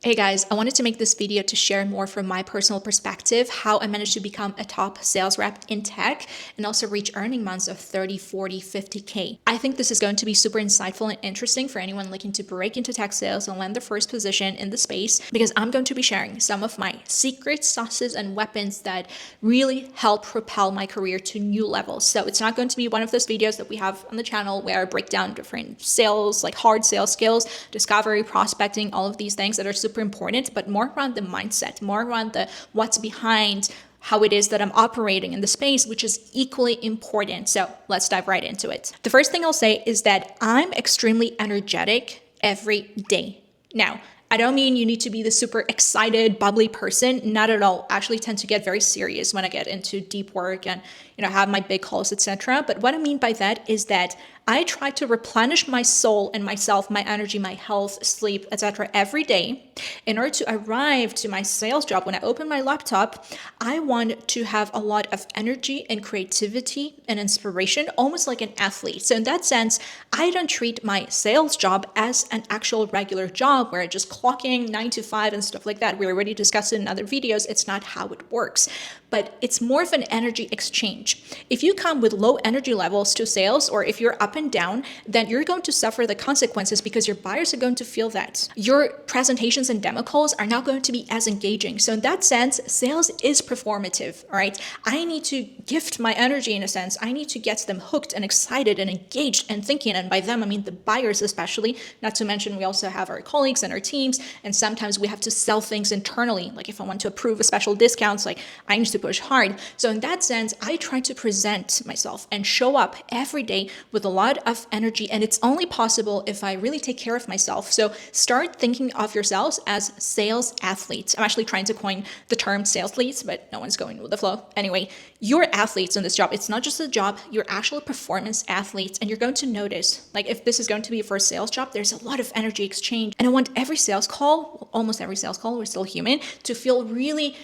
Hey guys, I wanted to make this video to share more from my personal perspective, how I managed to become a top sales rep in tech and also reach earning months of 30, 40, 50K. I think this is going to be super insightful and interesting for anyone looking to break into tech sales and land their first position in the space, because I'm going to be sharing some of my secret sauces and weapons that really help propel my career to new levels. So it's not going to be one of those videos that we have on the channel where I break down different sales, like hard sales skills, discovery, prospecting, all of these things that are super important, but more around the mindset, more around the what's behind how it is that I'm operating in the space, which is equally important. So let's dive right into it. The first thing I'll say is that I'm extremely energetic every day. Now, I don't mean you need to be the super excited, bubbly person. Not at all. I actually tend to get very serious when I get into deep work and, have my big calls, etc. But what I mean by that is that I try to replenish my soul and myself, my energy, my health, sleep, etc. every day in order to arrive to my sales job. When I open my laptop, I want to have a lot of energy and creativity and inspiration, almost like an athlete. So in that sense, I don't treat my sales job as an actual regular job where I just clocking 9 to 5 and stuff like that. We already discussed it in other videos. It's not how it works, but it's more of an energy exchange. If you come with low energy levels to sales, or if you're up and down, then you're going to suffer the consequences because your buyers are going to feel that. Your presentations and demo calls are not going to be as engaging. So in that sense, sales is performative, all right? I need to gift my energy in a sense. I need to get them hooked and excited and engaged and thinking. And by them, I mean the buyers especially, not to mention we also have our colleagues and our teams. And sometimes we have to sell things internally. Like if I want to approve a special discounts, like I need to push hard. So in that sense, I try to present myself and show up every day with a lot of energy. And it's only possible if I really take care of myself. So start thinking of yourselves as sales athletes. I'm actually trying to coin the term sales leads, but no one's going with the flow. Anyway, you're athletes in this job. It's not just a job, you're actual performance athletes. And you're going to notice, like if this is going to be your first sales job, there's a lot of energy exchange. And I want every sales call, almost every sales call, we're still human, to feel really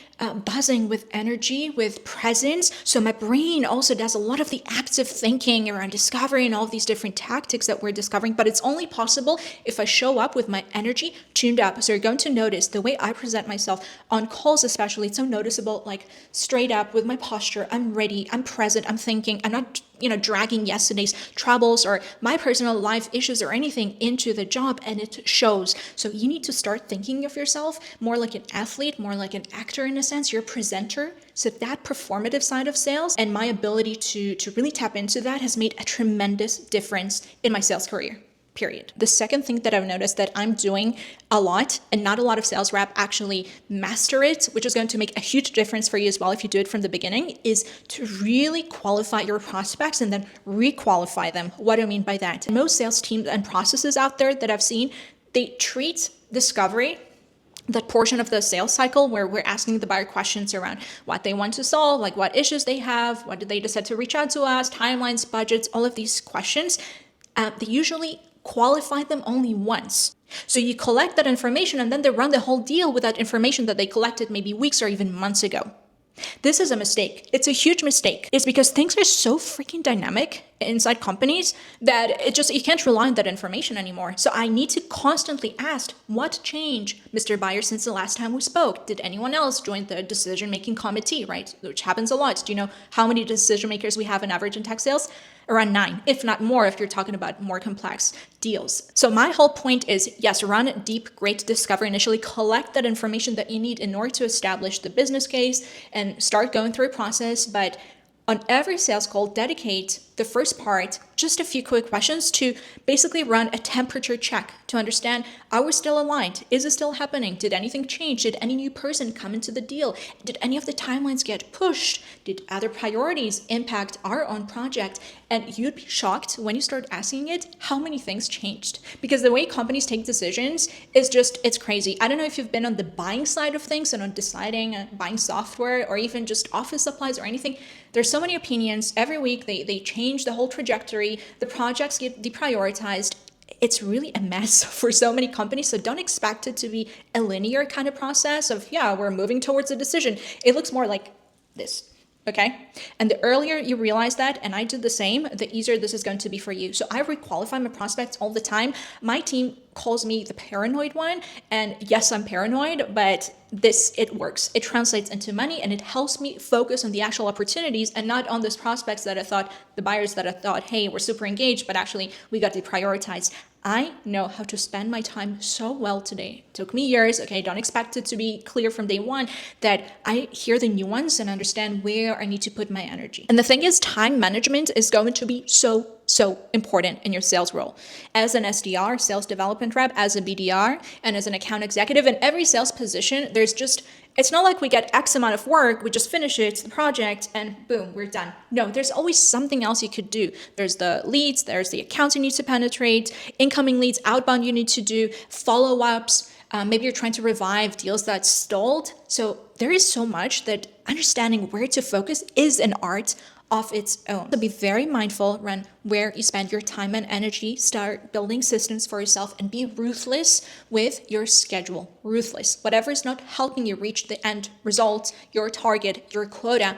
buzzing with energy, with presence. So my brain also does a lot of the active thinking around discovery and all of these different tactics that we're discovering, but it's only possible if I show up with my energy tuned up. So you're going to notice the way I present myself on calls, especially, it's so noticeable, like straight up with my posture. I'm ready, I'm present, I'm thinking, I'm not dragging yesterday's troubles or my personal life issues or anything into the job, and it shows. So you need to start thinking of yourself more like an athlete, more like an actor in a sense. You're a presenter. So that performative side of sales and my ability to really tap into that has made a tremendous difference in my sales career. Period. The second thing that I've noticed that I'm doing a lot, and not a lot of sales rep actually master it, which is going to make a huge difference for you as well if you do it from the beginning, is to really qualify your prospects and then re-qualify them. What do I mean by that? Most sales teams and processes out there that I've seen, they treat discovery, that portion of the sales cycle where we're asking the buyer questions around what they want to solve, like what issues they have, what did they decide to reach out to us, timelines, budgets, all of these questions. They usually qualify them only once. So you collect that information and then they run the whole deal with that information that they collected maybe weeks or even months ago. This is a mistake. It's a huge mistake. It's because things are so freaking dynamic inside companies that you can't rely on that information anymore. So I need to constantly ask, what changed, Mr. Buyer, since the last time we spoke? Did anyone else join the decision-making committee, right? Which happens a lot. Do you know how many decision makers we have on average in tech sales? Around 9, if not more, if you're talking about more complex deals. So my whole point is, yes, run deep, great discovery initially, collect that information that you need in order to establish the business case and start going through a process. But on every sales call, dedicate the first part, just a few quick questions to basically run a temperature check to understand, are we still aligned? Is it still happening? Did anything change? Did any new person come into the deal? Did any of the timelines get pushed? Did other priorities impact our own project? And you'd be shocked when you start asking it how many things changed. Because the way companies take decisions is it's crazy. I don't know if you've been on the buying side of things and on deciding buying software or even just office supplies or anything. There's so many opinions. Every week they change the whole trajectory. The projects get deprioritized. It's really a mess for so many companies. So don't expect it to be a linear kind of process of, yeah, we're moving towards a decision. It looks more like this. Okay. And the earlier you realize that, and I do the same, the easier this is going to be for you. So I requalify my prospects all the time. My team calls me the paranoid one. And yes, I'm paranoid, but it works. It translates into money and it helps me focus on the actual opportunities and not on those prospects that I thought, the buyers that I thought, hey, we're super engaged, but actually we got deprioritized. I know how to spend my time so well today. It took me years. Okay, don't expect it to be clear from day one, that I hear the nuance and understand where I need to put my energy. And the thing is, time management is going to be so important in your sales role. As an SDR, sales development rep, as a BDR, and as an account executive, in every sales position, it's not like we get X amount of work, we just finish it, it's the project, and boom, we're done. No, there's always something else you could do. There's the leads, there's the accounts you need to penetrate, incoming leads, outbound you need to do, follow-ups. Maybe you're trying to revive deals that stalled. So there is so much that understanding where to focus is an art of its own. So be very mindful around where you spend your time and energy. Start building systems for yourself and be ruthless with your schedule. Ruthless. Whatever is not helping you reach the end result, your target, your quota,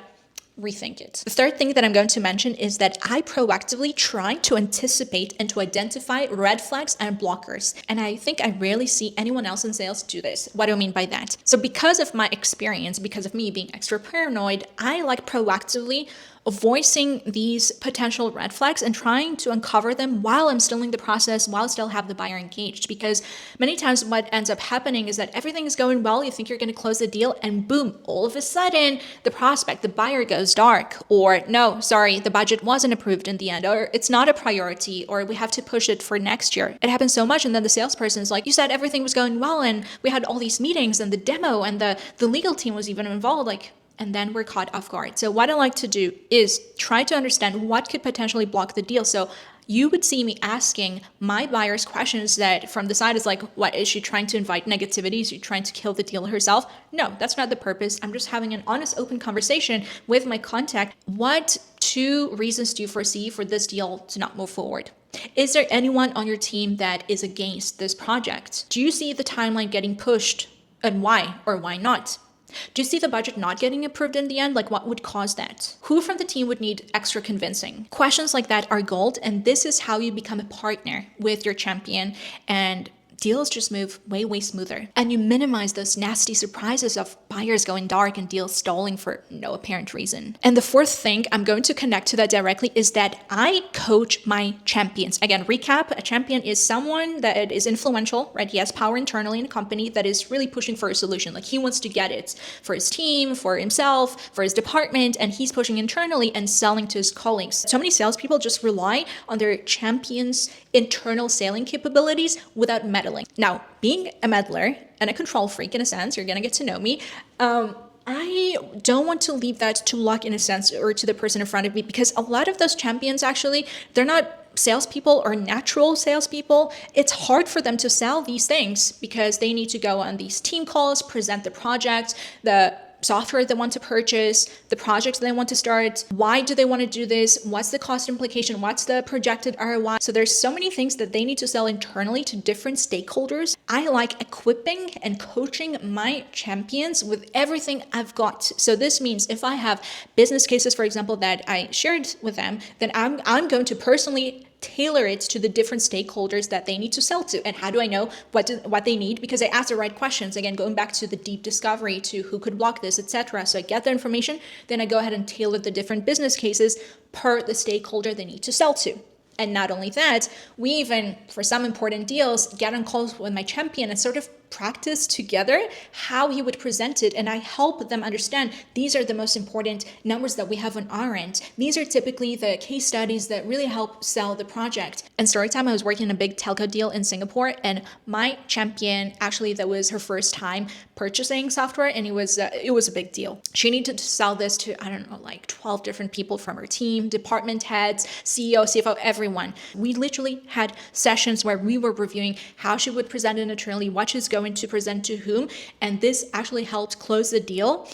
rethink it. The third thing that I'm going to mention is that I proactively try to anticipate and to identify red flags and blockers. And I think I rarely see anyone else in sales do this. What do I mean by that? So because of my experience, because of me being extra paranoid, I like proactively voicing these potential red flags and trying to uncover them while I'm still in the process, while I still have the buyer engaged. Because many times what ends up happening is that everything is going well, you think you're going to close the deal, and boom, all of a sudden, the prospect, the buyer goes dark, or no, sorry, the budget wasn't approved in the end, or it's not a priority, or we have to push it for next year. It happens so much, and then the salesperson is like, you said everything was going well, and we had all these meetings, and the demo, and the legal team was even involved, and then we're caught off guard. So what I like to do is try to understand what could potentially block the deal. So you would see me asking my buyers questions that from the side is like, what, is she trying to invite negativity? Is she trying to kill the deal herself? No, that's not the purpose. I'm just having an honest, open conversation with my contact. What 2 reasons do you foresee for this deal to not move forward? Is there anyone on your team that is against this project? Do you see the timeline getting pushed, and why or why not? Do you see the budget not getting approved in the end? Like, what would cause that? Who from the team would need extra convincing? Questions like that are gold, and this is how you become a partner with your champion, and deals just move way smoother. And you minimize those nasty surprises of buyers going dark and deals stalling for no apparent reason. And the fourth thing, I'm going to connect to that directly, is that I coach my champions. Again, recap, a champion is someone that is influential, right? He has power internally in a company that is really pushing for a solution. Like, he wants to get it for his team, for himself, for his department, and he's pushing internally and selling to his colleagues. So many salespeople just rely on their champions' internal selling capabilities without meddling. Now, being a meddler and a control freak in a sense, you're going to get to know me. I don't want to leave that to luck in a sense, or to the person in front of me, because a lot of those champions, actually, they're not salespeople or natural salespeople. It's hard for them to sell these things because they need to go on these team calls, present the project, the software they want to purchase, the projects they want to start. Why do they want to do this? What's the cost implication? What's the projected ROI? So there's so many things that they need to sell internally to different stakeholders. I like equipping and coaching my champions with everything I've got. So this means if I have business cases, for example, that I shared with them, then I'm going to personally tailor it to the different stakeholders that they need to sell to. And how do I know what they need? Because I ask the right questions. Again, going back to the deep discovery, to who could block this, etc. So I get the information, then I go ahead and tailor the different business cases per the stakeholder they need to sell to. And not only that, we even, for some important deals, get on calls with my champion and sort of practice together how he would present it. And I help them understand these are the most important numbers that we have on our end. These are typically the case studies that really help sell the project. And story time, I was working on a big telco deal in Singapore, and my champion, actually, that was her first time purchasing software, and it was a big deal. She needed to sell this to, I don't know, like 12 different people from her team, department heads, CEO, CFO, everyone. We literally had sessions where we were reviewing how she would present it internally, what she's going to present to whom, and this actually helped close the deal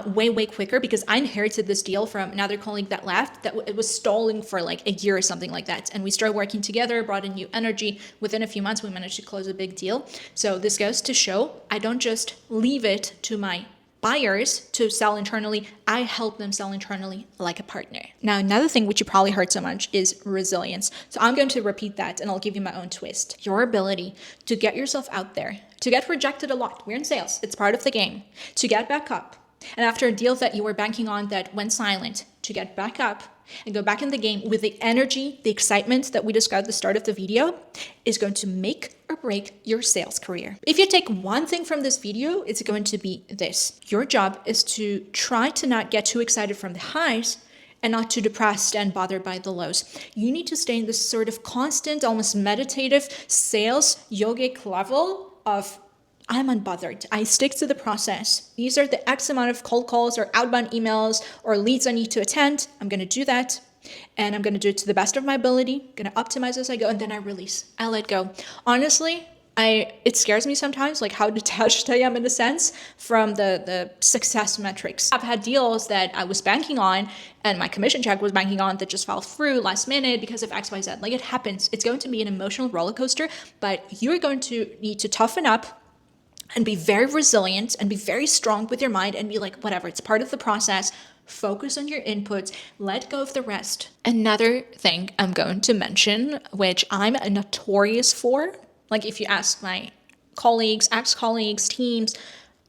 way quicker, because I inherited this deal from another colleague that left, that it was stalling for like a year or something like that, and we started working together, brought in new energy. Within a few months, we managed to close a big deal. So this goes to show I don't just leave it to my buyers to sell internally, I help them sell internally like a partner. Now, another thing which you probably heard so much is resilience. So I'm going to repeat that and I'll give you my own twist. Your ability to get yourself out there, to get rejected a lot. We're in sales. It's part of the game. To get back up. And after a deal that you were banking on that went silent, to get back up and go back in the game with the energy, the excitement that we described at the start of the video is going to make or break your sales career. If you take one thing from this video, it's going to be this. Your job is to try to not get too excited from the highs and not too depressed and bothered by the lows. You need to stay in this sort of constant, almost meditative sales yogic level of I'm unbothered. I stick to the process. These are the X amount of cold calls or outbound emails or leads I need to attend. I'm going to do that. And I'm going to do it to the best of my ability. I'm going to optimize as I go. And then I release. I let go. Honestly, it scares me sometimes, like how detached I am in a sense from the success metrics. I've had deals that I was banking on and my commission check was banking on that just fell through last minute because of XYZ. Like it happens. It's going to be an emotional roller coaster, but you're going to need to toughen up and be very resilient and be very strong with your mind and be like, whatever, it's part of the process. Focus on your inputs, let go of the rest. Another thing I'm going to mention, which I'm notorious for, like if you ask my colleagues, ex-colleagues, teams,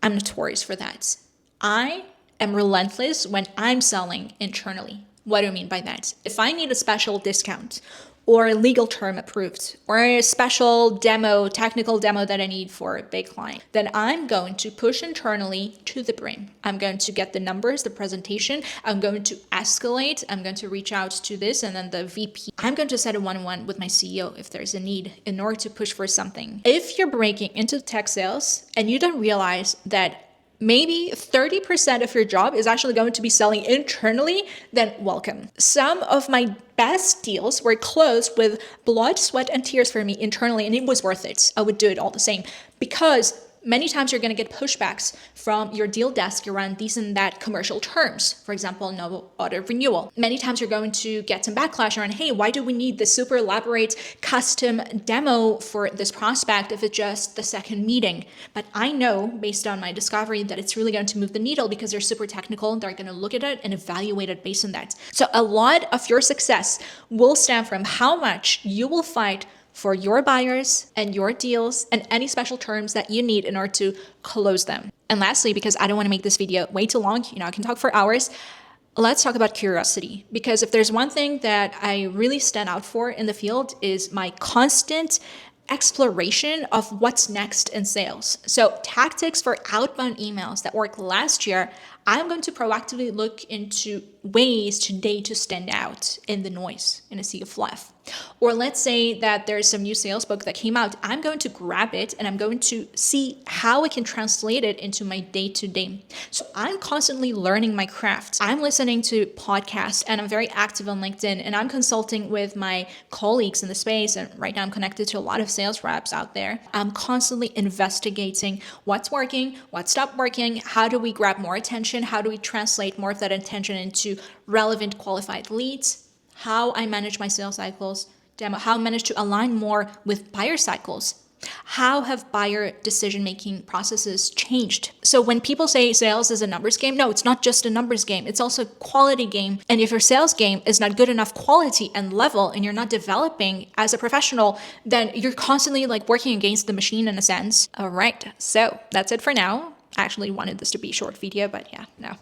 I'm notorious for that. I am relentless when I'm selling internally. What do I mean by that? If I need a special discount or a legal term approved, or a special demo, technical demo that I need for a big client, then I'm going to push internally to the brim. I'm going to get the numbers, the presentation. I'm going to escalate. I'm going to reach out to this and then the VP. I'm going to set a one-on-one with my CEO if there's a need in order to push for something. If you're breaking into tech sales and you don't realize that maybe 30% of your job is actually going to be selling internally, then welcome. Some of my best deals were closed with blood, sweat, and tears for me internally, and it was worth it. I would do it all the same because many times you're going to get pushbacks from your deal desk around these and that commercial terms. For example, no auto renewal. Many times you're going to get some backlash around, hey, why do we need this super elaborate custom demo for this prospect if it's just the second meeting? But I know based on my discovery that it's really going to move the needle because they're super technical. They're going to look at it and evaluate it based on that. So a lot of your success will stem from how much you will fight for your buyers and your deals and any special terms that you need in order to close them. And lastly, because I don't want to make this video way too long, I can talk for hours, let's talk about curiosity. Because if there's one thing that I really stand out for in the field is my constant exploration of what's next in sales. So tactics for outbound emails that worked last year, I'm going to proactively look into ways today to stand out in the noise in a sea of fluff. Or let's say that there's some new sales book that came out. I'm going to grab it and I'm going to see how I can translate it into my day-to-day. So I'm constantly learning my craft. I'm listening to podcasts and I'm very active on LinkedIn and I'm consulting with my colleagues in the space. And right now I'm connected to a lot of sales reps out there. I'm constantly investigating what's working, what stopped working, how do we grab more attention, how do we translate more of that attention into relevant qualified leads, how I manage my sales cycles, how I manage to align more with buyer cycles. How have buyer decision-making processes changed? So when people say sales is a numbers game, no, it's not just a numbers game. It's also a quality game. And if your sales game is not good enough quality and level and you're not developing as a professional, then you're constantly working against the machine in a sense. All right, so that's it for now. I actually wanted this to be a short video, but yeah, no.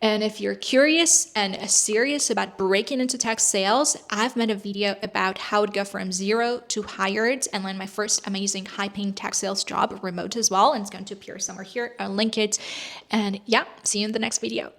And if you're curious and serious about breaking into tech sales, I've made a video about how to go from zero to hired and land my first amazing high-paying tech sales job remote as well. And it's going to appear somewhere here. I'll link it. And yeah, see you in the next video.